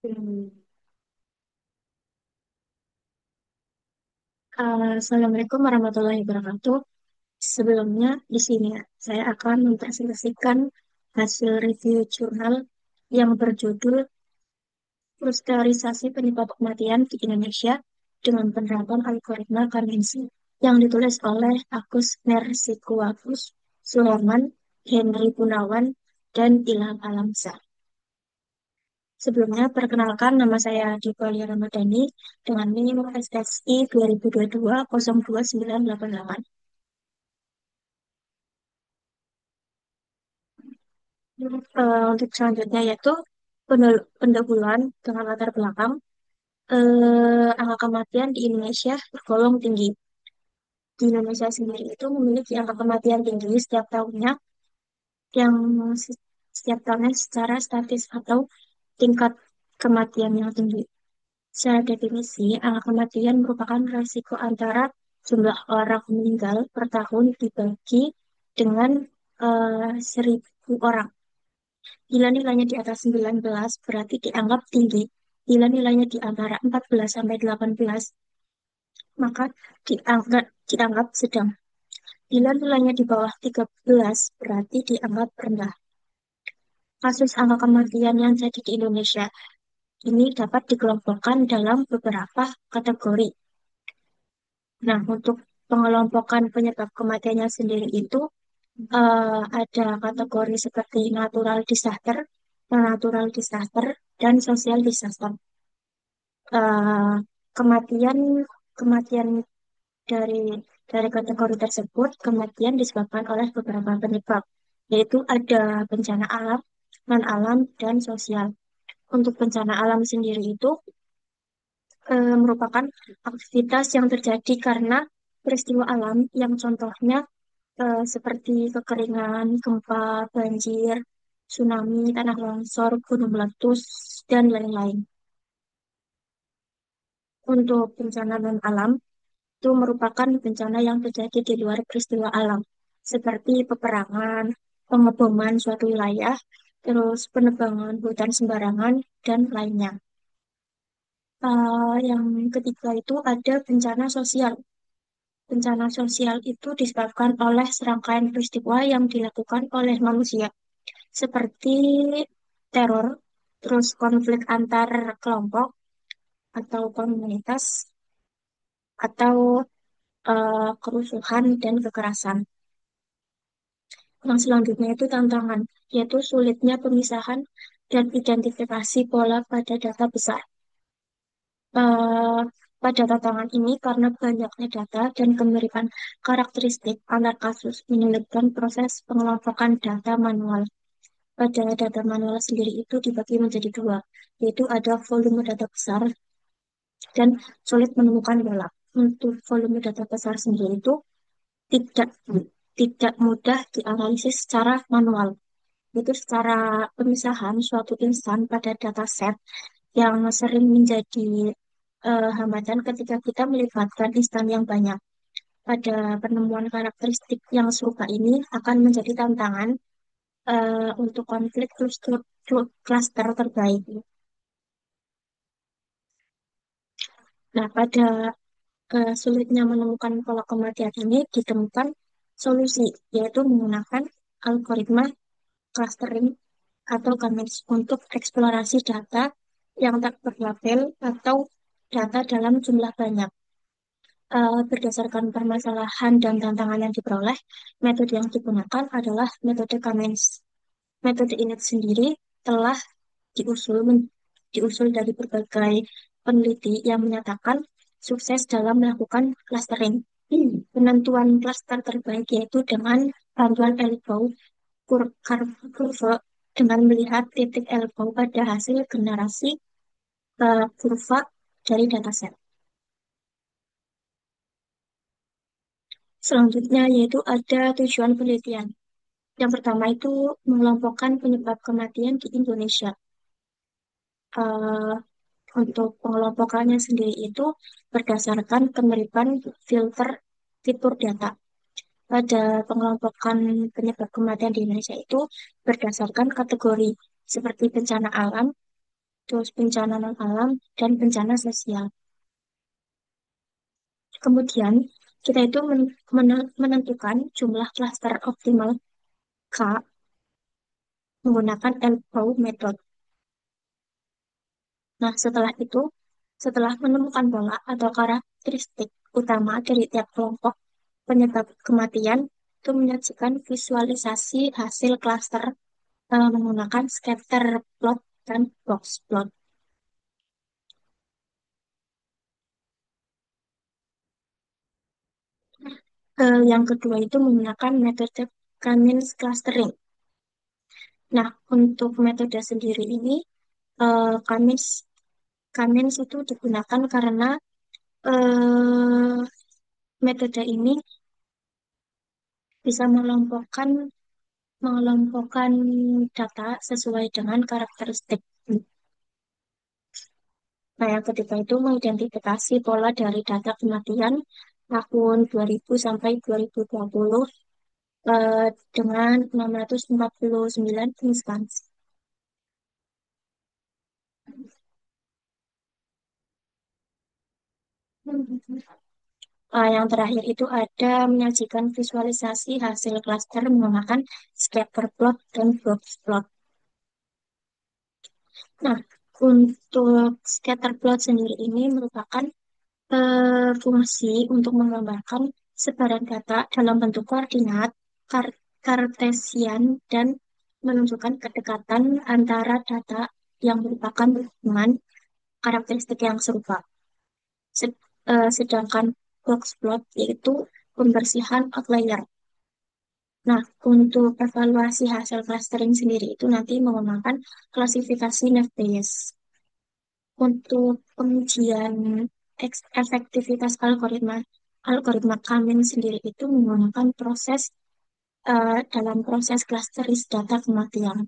Hmm. Assalamualaikum warahmatullahi wabarakatuh. Sebelumnya, di sini saya akan mempresentasikan hasil review jurnal yang berjudul Klusterisasi Penyebab Kematian di Indonesia dengan Penerapan Algoritma Kamensi yang ditulis oleh Agus Mersikuwagus, Suherman, Henry Gunawan, dan Ilham Alamsyah. Sebelumnya, perkenalkan nama saya Dipalia Ramadhani dengan NIM SSI 2022 02 988. Untuk selanjutnya yaitu pendahuluan dengan latar belakang angka kematian di Indonesia tergolong tinggi. Di Indonesia sendiri itu memiliki angka kematian tinggi yang setiap tahunnya secara statis atau tingkat kematian yang tinggi. Secara definisi, angka kematian merupakan resiko antara jumlah orang meninggal per tahun dibagi dengan 1.000 orang. Bila nilainya di atas 19 berarti dianggap tinggi. Bila nilainya di antara 14 sampai 18 maka dianggap sedang. Bila nilainya di bawah 13 berarti dianggap rendah. Kasus angka kematian yang terjadi di Indonesia ini dapat dikelompokkan dalam beberapa kategori. Nah, untuk pengelompokan penyebab kematiannya sendiri itu ada kategori seperti natural disaster, dan social disaster. Eh, kematian kematian dari kategori tersebut, kematian disebabkan oleh beberapa penyebab, yaitu ada bencana alam, non alam, dan sosial. Untuk bencana alam sendiri itu merupakan aktivitas yang terjadi karena peristiwa alam yang contohnya seperti kekeringan, gempa, banjir, tsunami, tanah longsor, gunung meletus, dan lain-lain. Untuk bencana non-alam, itu merupakan bencana yang terjadi di luar peristiwa alam, seperti peperangan, pengeboman suatu wilayah, terus penebangan hutan sembarangan, dan lainnya. Yang ketiga itu ada bencana sosial. Bencana sosial itu disebabkan oleh serangkaian peristiwa yang dilakukan oleh manusia, seperti teror, terus konflik antar kelompok atau komunitas, atau kerusuhan dan kekerasan. Yang selanjutnya itu tantangan, yaitu sulitnya pemisahan dan identifikasi pola pada data besar. Eh, Pada tantangan ini, karena banyaknya data dan kemiripan karakteristik antar kasus menyulitkan proses pengelompokan data manual. Pada data manual sendiri itu dibagi menjadi dua, yaitu ada volume data besar dan sulit menemukan pola. Untuk volume data besar sendiri itu tidak tidak mudah dianalisis secara manual. Itu secara pemisahan suatu insan pada dataset yang sering menjadi hambatan ketika kita melibatkan instan yang banyak. Pada penemuan karakteristik yang serupa ini akan menjadi tantangan untuk konflik kluster terbaik. Nah, pada sulitnya menemukan pola kematian ini ditemukan solusi, yaitu menggunakan algoritma clustering atau GAMES untuk eksplorasi data yang tak berlabel atau data dalam jumlah banyak. Berdasarkan permasalahan dan tantangan yang diperoleh, metode yang digunakan adalah metode GAMES. Metode ini sendiri telah diusul dari berbagai peneliti yang menyatakan sukses dalam melakukan clustering. Penentuan klaster terbaik yaitu dengan bantuan elbow kurva dengan melihat titik elbow pada hasil generasi kurva dari dataset. Selanjutnya yaitu ada tujuan penelitian. Yang pertama itu mengelompokkan penyebab kematian di Indonesia. Eh, untuk pengelompokannya sendiri itu berdasarkan kemiripan filter fitur data. Pada pengelompokan penyebab kematian di Indonesia itu berdasarkan kategori seperti bencana alam, terus bencana non-alam, dan bencana sosial. Kemudian, kita itu menentukan jumlah klaster optimal K menggunakan LPO method. Nah, setelah itu, setelah menemukan pola atau karakteristik utama dari tiap kelompok penyebab kematian, itu menyajikan visualisasi hasil klaster menggunakan scatter plot dan box plot. Yang kedua itu menggunakan metode Kamins clustering. Nah, untuk metode sendiri ini, Kamins Kamins itu digunakan karena eh, metode ini bisa mengelompokkan data sesuai dengan karakteristik. Nah, yang ketiga itu mengidentifikasi pola dari data kematian tahun 2000 sampai 2020 dengan 649 instansi. Yang terakhir itu ada menyajikan visualisasi hasil klaster menggunakan scatter plot dan box plot. Nah, untuk scatter plot sendiri ini merupakan fungsi untuk menggambarkan sebaran data dalam bentuk koordinat kartesian dan menunjukkan kedekatan antara data yang merupakan hubungan karakteristik yang serupa. Sedangkan box plot yaitu pembersihan outlier. Nah, untuk evaluasi hasil clustering sendiri itu nanti menggunakan klasifikasi Naive Bayes. Untuk pengujian efektivitas algoritma algoritma Kamin sendiri itu menggunakan dalam proses clusteris data kematian.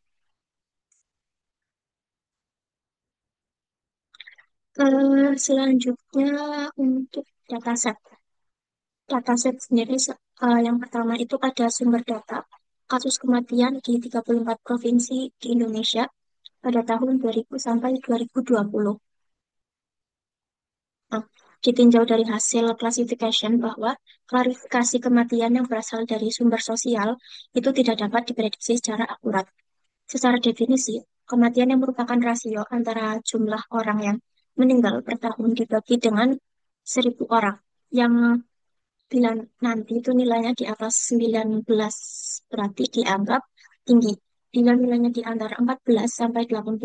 Selanjutnya untuk dataset. Dataset sendiri yang pertama itu ada sumber data kasus kematian di 34 provinsi di Indonesia pada tahun 2000 sampai 2020. Nah, ditinjau dari hasil classification bahwa klarifikasi kematian yang berasal dari sumber sosial itu tidak dapat diprediksi secara akurat. Secara definisi, kematian yang merupakan rasio antara jumlah orang yang meninggal per tahun dibagi dengan 1.000 orang, yang bila nanti itu nilainya di atas 19 berarti dianggap tinggi. Bila nilainya di antara 14 sampai 18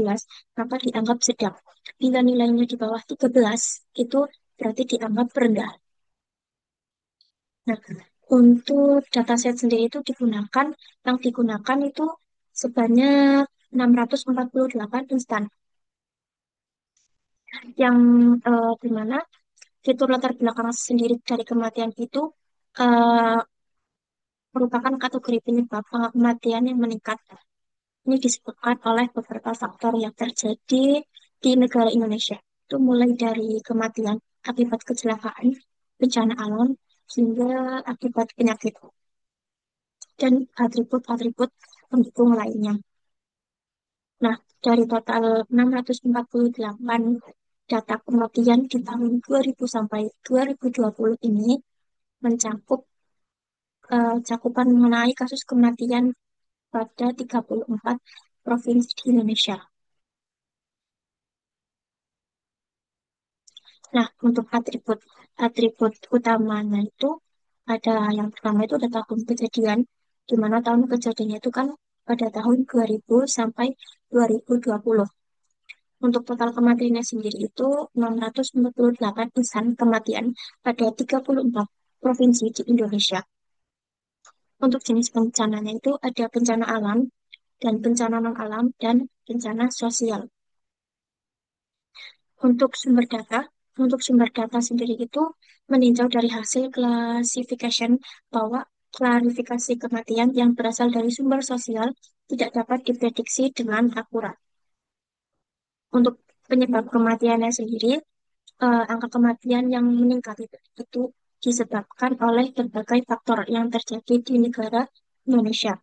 maka dianggap sedang. Bila nilainya di bawah 13 itu berarti dianggap rendah. Nah, untuk dataset sendiri itu yang digunakan itu sebanyak 648 instan yang dimana fitur latar belakang sendiri dari kematian itu eh, merupakan kategori penyebab kematian yang meningkat. Ini disebabkan oleh beberapa faktor yang terjadi di negara Indonesia. Itu mulai dari kematian akibat kecelakaan, bencana alam, hingga akibat penyakit, dan atribut-atribut pendukung lainnya. Nah, dari total 648 data kematian di tahun 2000 sampai 2020 ini mencakup cakupan mengenai kasus kematian pada 34 provinsi di Indonesia. Nah, untuk atribut utamanya itu ada yang pertama itu ada tahun kejadian, di mana tahun kejadiannya itu kan pada tahun 2000 sampai 2020. Untuk total kematiannya sendiri itu 648 insan kematian pada 34 provinsi di Indonesia. Untuk jenis bencananya itu ada bencana alam, dan bencana non-alam, dan bencana sosial. Untuk sumber data, untuk sumber data sendiri itu meninjau dari hasil classification bahwa klarifikasi kematian yang berasal dari sumber sosial tidak dapat diprediksi dengan akurat. Untuk penyebab kematiannya sendiri, angka kematian yang meningkat itu disebabkan oleh berbagai faktor yang terjadi di negara Indonesia,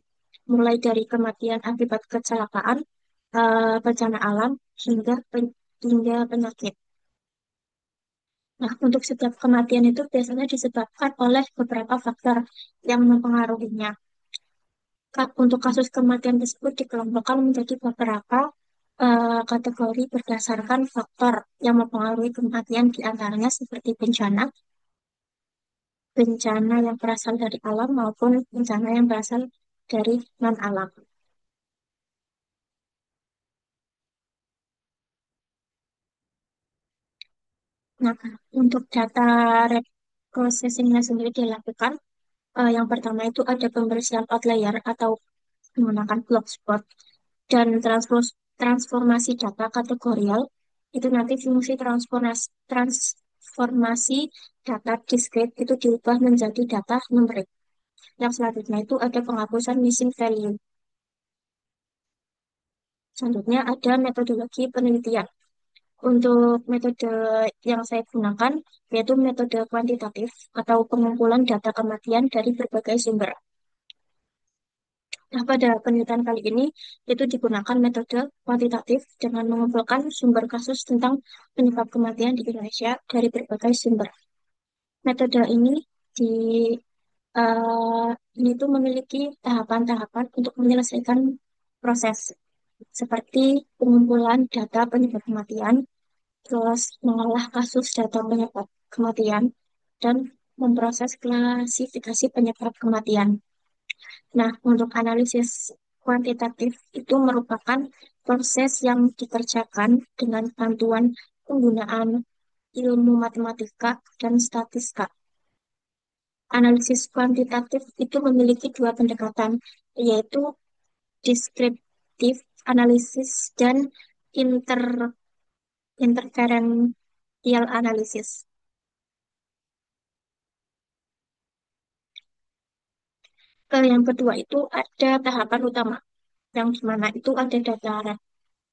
mulai dari kematian akibat kecelakaan, bencana alam, hingga hingga penyakit. Nah, untuk setiap kematian itu biasanya disebabkan oleh beberapa faktor yang mempengaruhinya. Untuk kasus kematian tersebut dikelompokkan menjadi beberapa kategori berdasarkan faktor yang mempengaruhi kematian, di antaranya seperti bencana, bencana yang berasal dari alam maupun bencana yang berasal dari non-alam. Nah, untuk data processing-nya sendiri dilakukan, yang pertama itu ada pembersihan outlier atau menggunakan block spot dan transformasi data kategorial. Itu nanti fungsi transformasi data discrete itu diubah menjadi data numerik. Yang selanjutnya itu ada penghapusan missing value. Selanjutnya ada metodologi penelitian. Untuk metode yang saya gunakan yaitu metode kuantitatif atau pengumpulan data kematian dari berbagai sumber. Nah, pada penelitian kali ini itu digunakan metode kuantitatif dengan mengumpulkan sumber kasus tentang penyebab kematian di Indonesia dari berbagai sumber. Metode di eh, ini tuh memiliki tahapan-tahapan untuk menyelesaikan proses seperti pengumpulan data penyebab kematian, terus mengolah kasus data penyebab kematian, dan memproses klasifikasi penyebab kematian. Nah, untuk analisis kuantitatif itu merupakan proses yang dikerjakan dengan bantuan penggunaan ilmu matematika dan statistika. Analisis kuantitatif itu memiliki dua pendekatan, yaitu descriptive analysis dan inter interferential analysis. Yang kedua itu ada tahapan utama, yang dimana itu ada data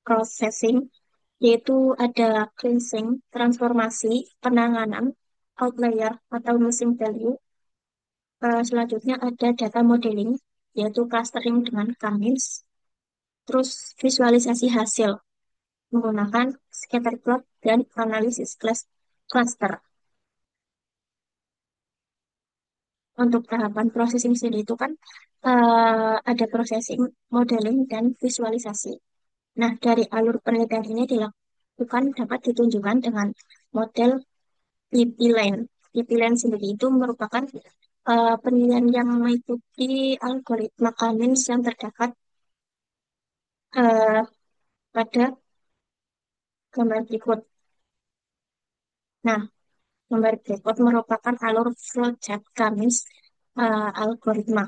processing, yaitu ada cleansing, transformasi, penanganan, outlier atau missing value. Selanjutnya ada data modeling, yaitu clustering dengan K-means. Terus visualisasi hasil menggunakan scatter plot dan analisis cluster. Untuk tahapan processing sendiri itu kan ada processing, modeling, dan visualisasi. Nah, dari alur penelitian ini dilakukan dapat ditunjukkan dengan model PP-Line. PP-Line sendiri itu merupakan penilaian yang mengikuti algoritma K-means yang terdapat eh, pada gambar berikut. Nah, gambar berikut merupakan alur flowchart K-means algoritma.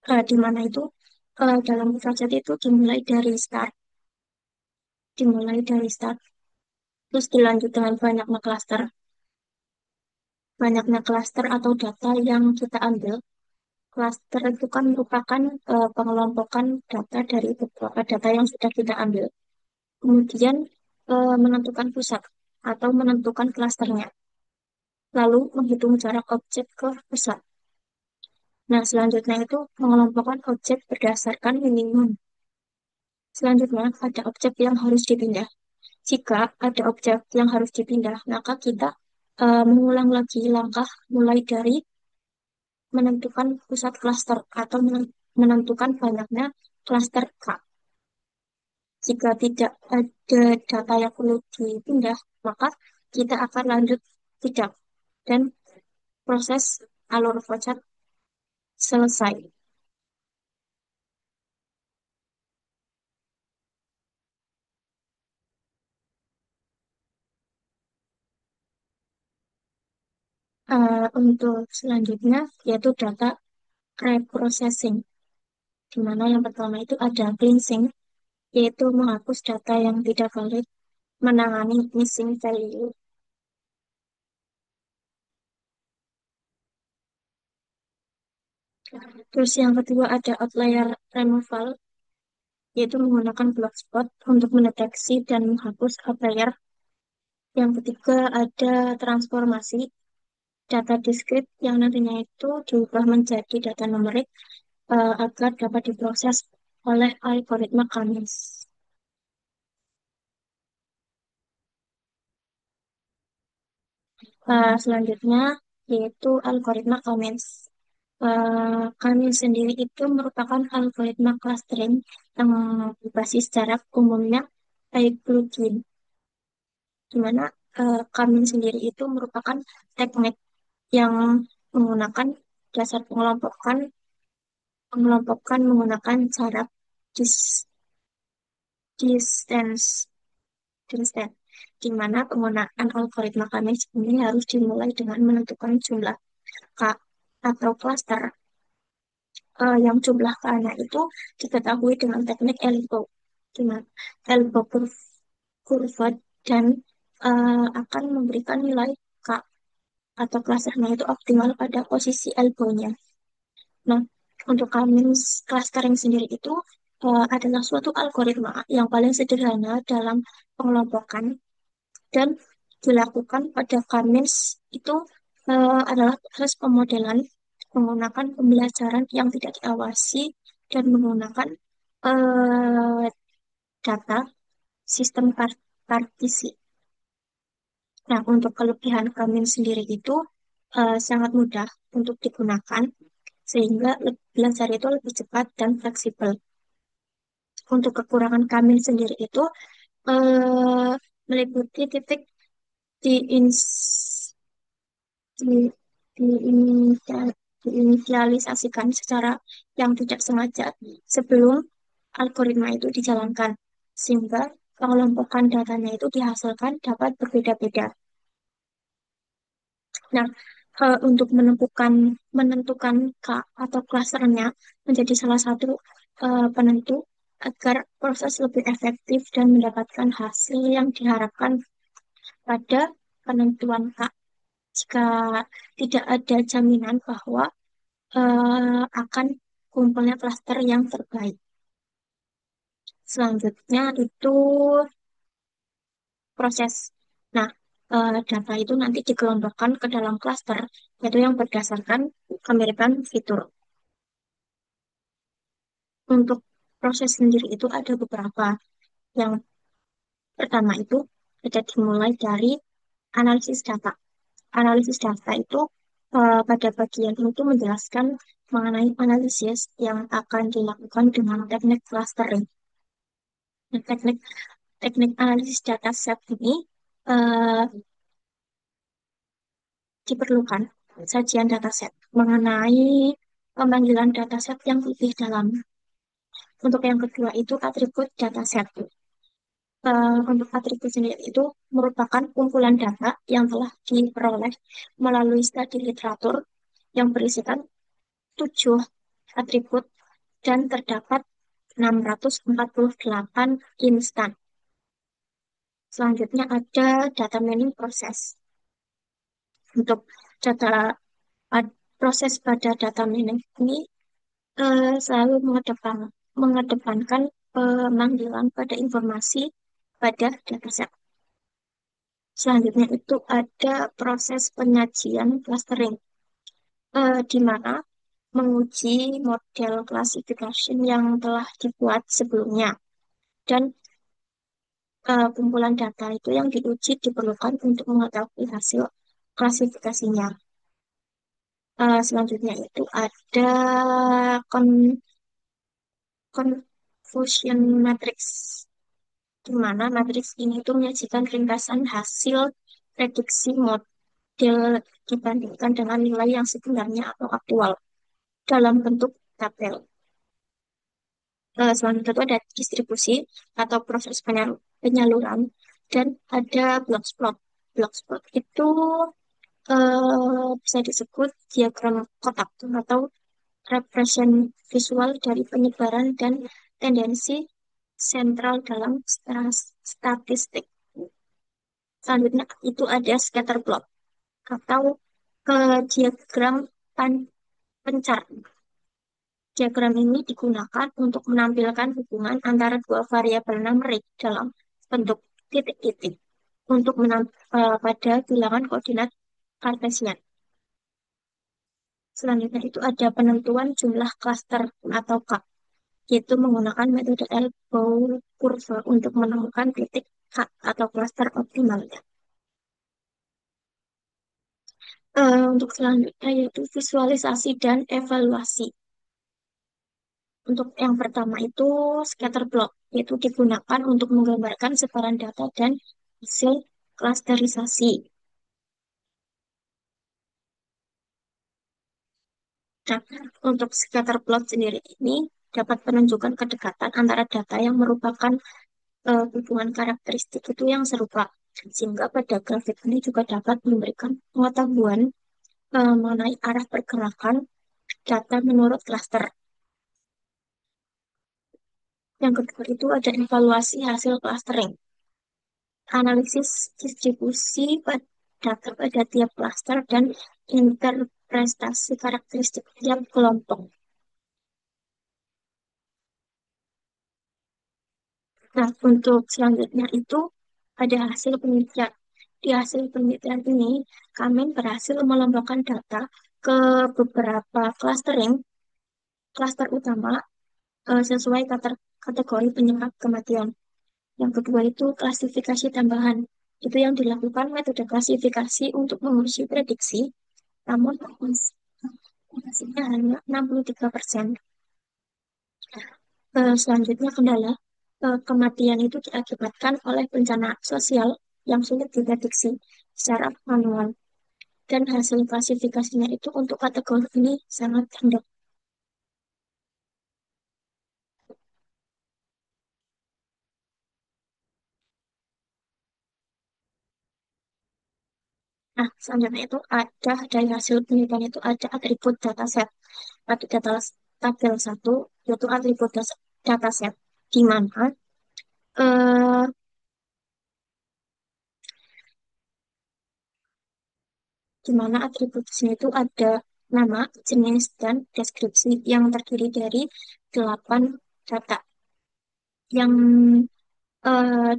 Di mana itu dalam flowchart itu dimulai dari start, terus dilanjut dengan banyaknya klaster atau data yang kita ambil. Klaster itu kan merupakan pengelompokan data dari beberapa data yang sudah kita ambil. Kemudian menentukan pusat atau menentukan klasternya. Lalu menghitung jarak objek ke pusat. Nah, selanjutnya itu mengelompokkan objek berdasarkan minimum. Selanjutnya ada objek yang harus dipindah. Jika ada objek yang harus dipindah, maka kita mengulang lagi langkah mulai dari menentukan pusat klaster atau menentukan banyaknya klaster K. Jika tidak ada data yang perlu dipindah, maka kita akan lanjut tidak dan proses alur flowchart selesai. Untuk selanjutnya yaitu data reprocessing, di mana yang pertama itu ada cleansing, yaitu menghapus data yang tidak valid, menangani missing value. Terus yang kedua ada outlier removal, yaitu menggunakan block spot untuk mendeteksi dan menghapus outlier. Yang ketiga ada transformasi data discrete yang nantinya itu diubah menjadi data numerik agar dapat diproses oleh algoritma Cummings. Selanjutnya yaitu algoritma Cummings. Cummings sendiri itu merupakan algoritma clustering yang berbasis jarak umumnya Euclidean, di mana Cummings sendiri itu merupakan teknik yang menggunakan dasar pengelompokan menggunakan jarak dis- distance distance, di mana penggunaan algoritma Cummings ini harus dimulai dengan menentukan jumlah K atau cluster yang jumlah K-nya itu diketahui dengan teknik elbow, di mana elbow curve dan akan memberikan nilai K atau clusternya itu optimal pada posisi elbow-nya. Nah, untuk Cummings clustering sendiri itu adalah suatu algoritma yang paling sederhana dalam pengelompokan dan dilakukan pada Cummings itu adalah proses pemodelan menggunakan pembelajaran yang tidak diawasi dan menggunakan eh, data sistem partisi. Nah, untuk kelebihan Cummings sendiri itu sangat mudah untuk digunakan sehingga belajar itu lebih cepat dan fleksibel. Untuk kekurangan Cummings sendiri itu eh, meliputi titik di di, diinisialisasikan secara yang tidak sengaja sebelum algoritma itu dijalankan, sehingga pengelompokan datanya itu dihasilkan dapat berbeda-beda. Nah, untuk menentukan K atau klasernya menjadi salah satu penentu agar proses lebih efektif dan mendapatkan hasil yang diharapkan pada penentuan K. Jika tidak ada jaminan bahwa akan kumpulnya klaster yang terbaik. Selanjutnya itu proses. Nah, data itu nanti dikelompokkan ke dalam klaster, yaitu yang berdasarkan kemiripan fitur. Untuk proses sendiri itu ada beberapa. Yang pertama itu kita dimulai dari analisis data. Analisis data itu pada bagian itu menjelaskan mengenai analisis yang akan dilakukan dengan teknik clustering. Nah, teknik analisis data set ini eh, diperlukan sajian dataset mengenai pemanggilan dataset yang lebih dalam. Untuk yang kedua itu atribut dataset. Untuk atribut sendiri itu merupakan kumpulan data yang telah diperoleh melalui studi literatur yang berisikan 7 atribut dan terdapat 648 instan. Selanjutnya ada data mining proses. Untuk data proses pada data mining ini selalu mengedepankan pemanggilan pada informasi pada dataset. Selanjutnya itu ada proses penyajian clustering, di mana menguji model classification yang telah dibuat sebelumnya dan kumpulan data itu yang diuji diperlukan untuk mengetahui hasil klasifikasinya. Selanjutnya itu ada confusion matrix, di mana matriks ini tuh menyajikan ringkasan hasil prediksi model dibandingkan dengan nilai yang sebenarnya atau aktual dalam bentuk tabel. Selanjutnya itu ada distribusi atau proses penyaluran dan ada box plot. Box plot itu bisa disebut diagram kotak atau represent visual dari penyebaran dan tendensi sentral dalam statistik. Selanjutnya itu ada scatter plot atau diagram pencar. Diagram ini digunakan untuk menampilkan hubungan antara dua variabel numerik dalam bentuk titik-titik untuk pada bilangan koordinat Kartesian. Selanjutnya itu ada penentuan jumlah klaster atau K. yaitu menggunakan metode elbow curve untuk menemukan titik cut atau cluster optimalnya. Untuk selanjutnya yaitu visualisasi dan evaluasi. Untuk yang pertama itu scatter plot, yaitu digunakan untuk menggambarkan sebaran data dan hasil klasterisasi. Nah, untuk scatter plot sendiri ini dapat menunjukkan kedekatan antara data yang merupakan hubungan karakteristik itu yang serupa. Sehingga pada grafik ini juga dapat memberikan pengetahuan mengenai arah pergerakan data menurut klaster. Yang kedua itu ada evaluasi hasil clustering. Analisis distribusi data pada tiap klaster dan interpretasi karakteristik tiap kelompok. Nah, untuk selanjutnya itu ada hasil penelitian. Di hasil penelitian ini, kami berhasil melombakan data ke beberapa clustering, klaster utama sesuai kategori penyebab kematian. Yang kedua itu klasifikasi tambahan. Itu yang dilakukan metode klasifikasi untuk menguji prediksi, namun hasilnya hanya 63%. Selanjutnya kendala kematian itu diakibatkan oleh bencana sosial yang sulit diprediksi secara manual. Dan hasil klasifikasinya itu untuk kategori ini sangat rendah. Nah, selanjutnya itu ada dari hasil penelitian itu ada atribut dataset. Atau data tabel satu yaitu atribut dataset di mana eh, di mana atribut di sini itu ada nama, jenis, dan deskripsi yang terdiri dari 8 data yang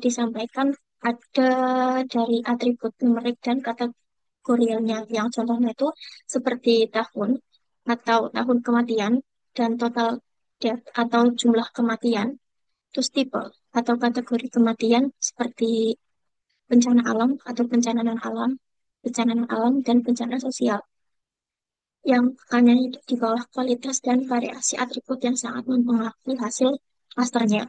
disampaikan ada dari atribut numerik dan kategorialnya. Yang contohnya itu seperti tahun atau tahun kematian dan total death atau jumlah kematian. Terus tipe atau kategori kematian seperti bencana alam atau bencana non-alam, bencana non-alam, dan bencana sosial. Yang hanya itu di bawah kualitas dan variasi atribut yang sangat mempengaruhi hasil klasternya.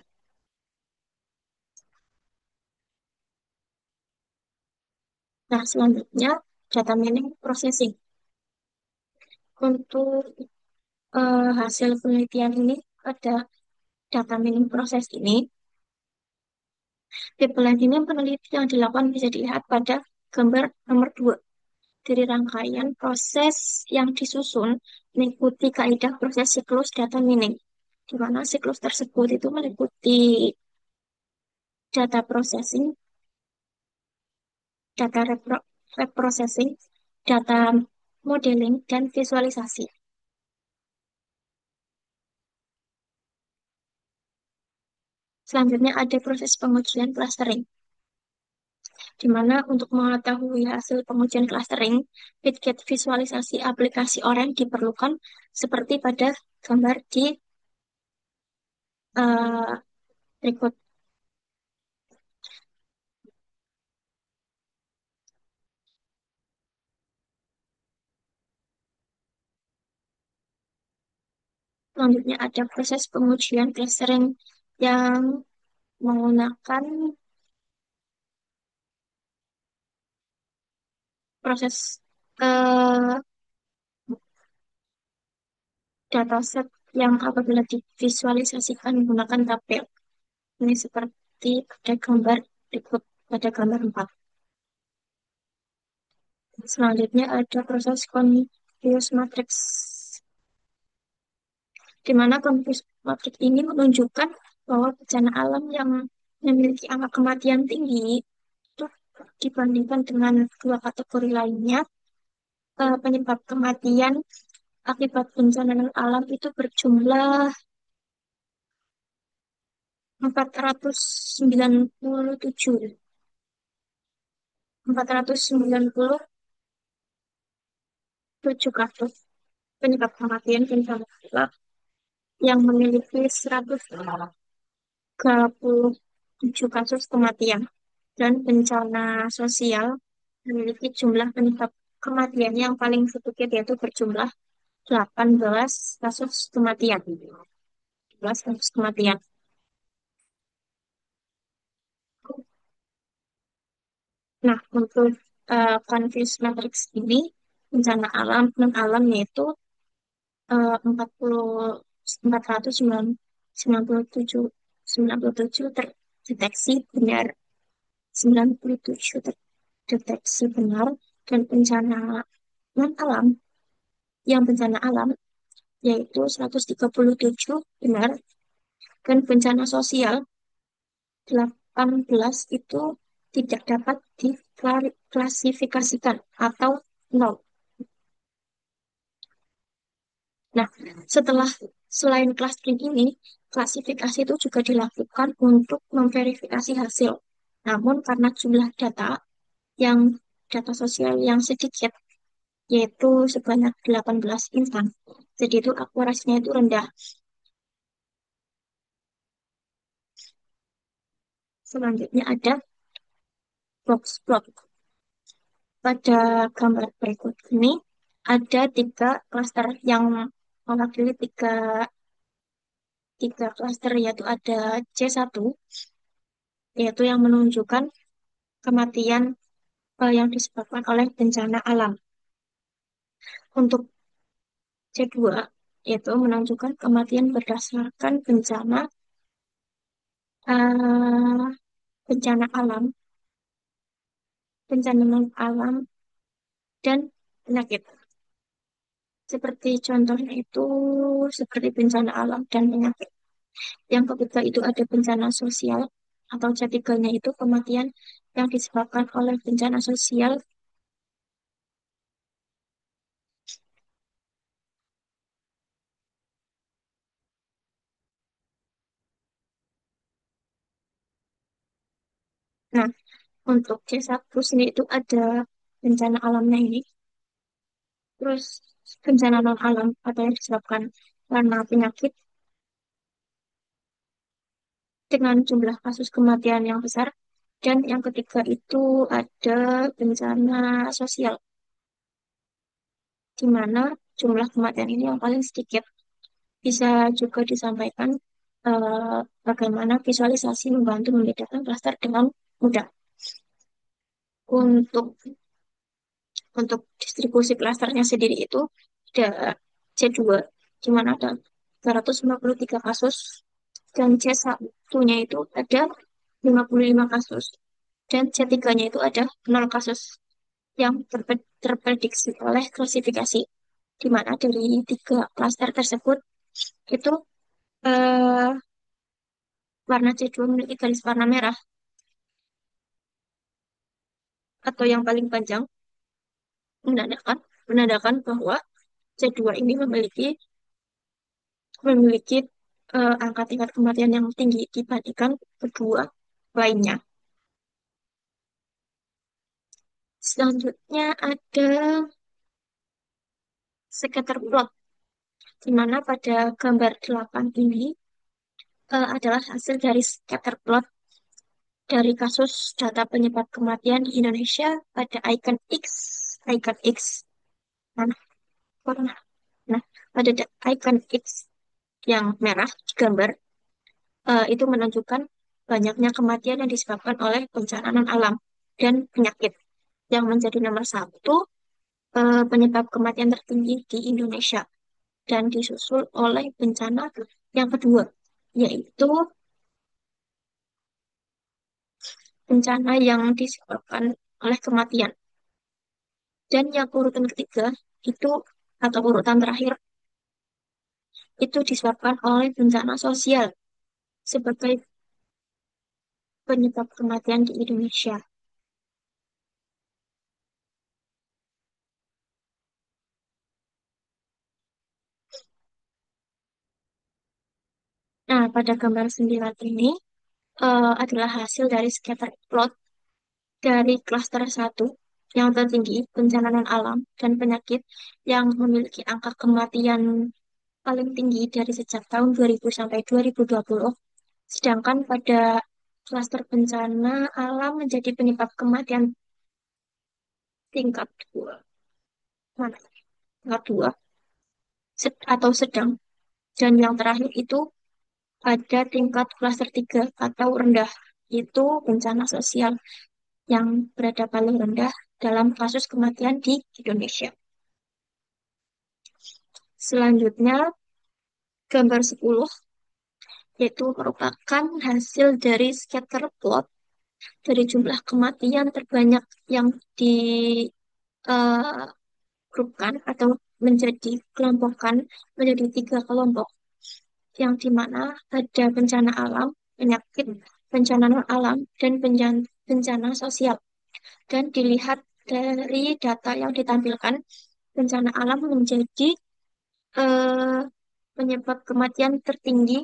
Nah, selanjutnya data mining processing. Untuk hasil penelitian ini ada data mining proses ini. Di bulan ini penelitian yang dilakukan bisa dilihat pada gambar nomor 2 dari rangkaian proses yang disusun mengikuti kaidah proses siklus data mining, di mana siklus tersebut itu meliputi data processing, data reprocessing, data modeling, dan visualisasi. Selanjutnya ada proses pengujian clustering, di mana untuk mengetahui hasil pengujian clustering, widget visualisasi aplikasi orang diperlukan seperti pada gambar di eh, berikut. Selanjutnya ada proses pengujian clustering yang menggunakan proses eh, dataset yang apabila divisualisasikan menggunakan tabel. Ini seperti pada gambar berikut pada gambar 4. Selanjutnya ada proses continuous matrix, di mana continuous matrix ini menunjukkan bahwa bencana alam yang memiliki angka kematian tinggi itu dibandingkan dengan dua kategori lainnya, penyebab kematian akibat bencana alam itu berjumlah 497 497 kasus penyebab kematian bencana alam. yang memiliki 137 kasus kematian. Dan bencana sosial memiliki jumlah penyebab kematian yang paling sedikit yaitu berjumlah 18 kasus kematian. 18 kasus kematian. Nah, untuk Confuse Matrix ini bencana alam non alam yaitu 497 terdeteksi benar, 97 terdeteksi benar, dan bencana non alam yang bencana alam yaitu 137 benar, dan bencana sosial 18 itu tidak dapat diklasifikasikan atau nol. Nah, setelah selain clustering ini, klasifikasi itu juga dilakukan untuk memverifikasi hasil. Namun karena jumlah yang data sosial yang sedikit, yaitu sebanyak 18 insan, jadi itu akurasinya itu rendah. Selanjutnya ada box plot. Pada gambar berikut ini ada tiga klaster yang mewakili tiga klaster, yaitu ada C1 yaitu yang menunjukkan kematian yang disebabkan oleh bencana alam. Untuk C2 yaitu menunjukkan kematian berdasarkan eh, bencana alam, bencana non alam, dan penyakit. Seperti contohnya itu seperti bencana alam dan penyakit. Yang ketiga itu ada bencana sosial atau ketiganya itu kematian yang disebabkan oleh bencana sosial. Nah, untuk C1 sendiri itu ada bencana alamnya ini. Terus bencana non alam atau yang disebabkan karena penyakit dengan jumlah kasus kematian yang besar. Dan yang ketiga itu ada bencana sosial, di mana jumlah kematian ini yang paling sedikit. Bisa juga disampaikan bagaimana visualisasi membantu membedakan klaster dengan mudah. Untuk untuk distribusi klasternya sendiri itu ada C2, di mana ada 353 kasus, dan C1-nya itu ada 55 kasus, dan C3-nya itu ada 0 kasus yang terprediksi oleh klasifikasi, di mana dari tiga klaster tersebut itu eh, warna C2 memiliki garis warna merah atau yang paling panjang, menandakan menandakan bahwa C2 ini memiliki angka tingkat kematian yang tinggi dibandingkan kedua lainnya. Selanjutnya ada scatter plot, di mana pada gambar 8 ini adalah hasil dari scatter plot dari kasus data penyebab kematian di Indonesia pada icon X, mana, mana? Nah, pada icon X yang merah di gambar itu menunjukkan banyaknya kematian yang disebabkan oleh bencana non alam dan penyakit yang menjadi nomor satu penyebab kematian tertinggi di Indonesia, dan disusul oleh bencana yang kedua yaitu bencana yang disebabkan oleh kematian, dan yang urutan ketiga itu atau urutan terakhir itu disebabkan oleh bencana sosial sebagai penyebab kematian di Indonesia. Nah, pada gambar 9 ini adalah hasil dari scatter plot dari klaster satu yang tertinggi bencana non alam dan penyakit yang memiliki angka kematian paling tinggi dari sejak tahun 2000 sampai 2020. Sedangkan pada klaster bencana alam menjadi penyebab kematian tingkat dua. Mana? Tingkat dua atau sedang. Dan yang terakhir itu pada tingkat klaster 3 atau rendah. Itu bencana sosial yang berada paling rendah dalam kasus kematian di Indonesia. Selanjutnya, gambar 10 yaitu merupakan hasil dari scatter plot dari jumlah kematian terbanyak yang digrupkan atau menjadi kelompokkan menjadi 3 kelompok, yang dimana ada bencana alam, penyakit, bencana non alam, dan bencana sosial. Dan dilihat dari data yang ditampilkan, bencana alam menjadi eh, penyebab kematian tertinggi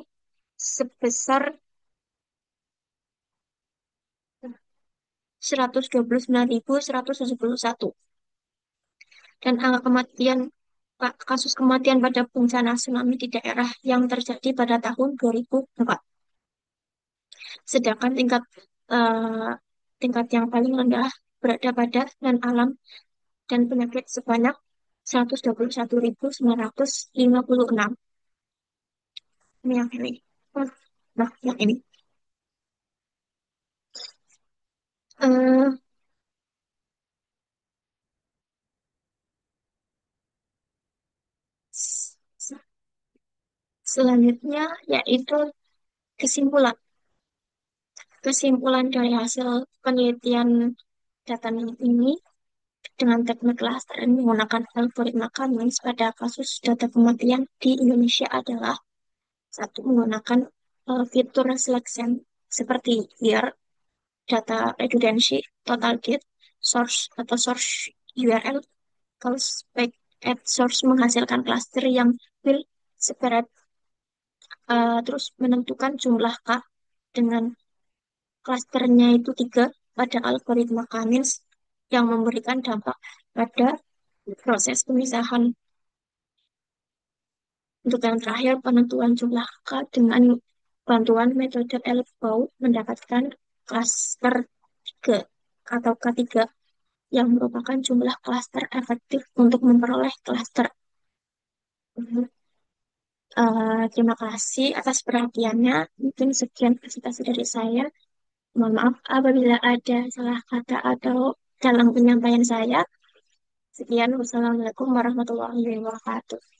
sebesar 129.171. Dan angka kematian kasus kematian pada bencana tsunami di daerah yang terjadi pada tahun 2004. Sedangkan eh, tingkat yang paling rendah berada pada non alam dan penyakit sebanyak 121.956. Ini yang ini. Nah, yang ini. Eh, s- Selanjutnya yaitu kesimpulan. Kesimpulan dari hasil penelitian data ini dengan teknik cluster menggunakan algoritma Cummings pada kasus data kematian di Indonesia adalah satu, menggunakan fitur selection seperti here, data redundancy, total date, source atau source URL, cause back at source menghasilkan cluster yang will separate, terus menentukan jumlah K dengan klasternya itu 3 pada algoritma Cummings yang memberikan dampak pada proses pemisahan. Untuk yang terakhir, penentuan jumlah K dengan bantuan metode LBOW mendapatkan klaster 3 atau K3 yang merupakan jumlah klaster efektif untuk memperoleh klaster. Terima kasih atas perhatiannya. Mungkin sekian presentasi dari saya. Mohon maaf apabila ada salah kata atau dalam penyampaian saya. Sekian, wassalamualaikum warahmatullahi wabarakatuh.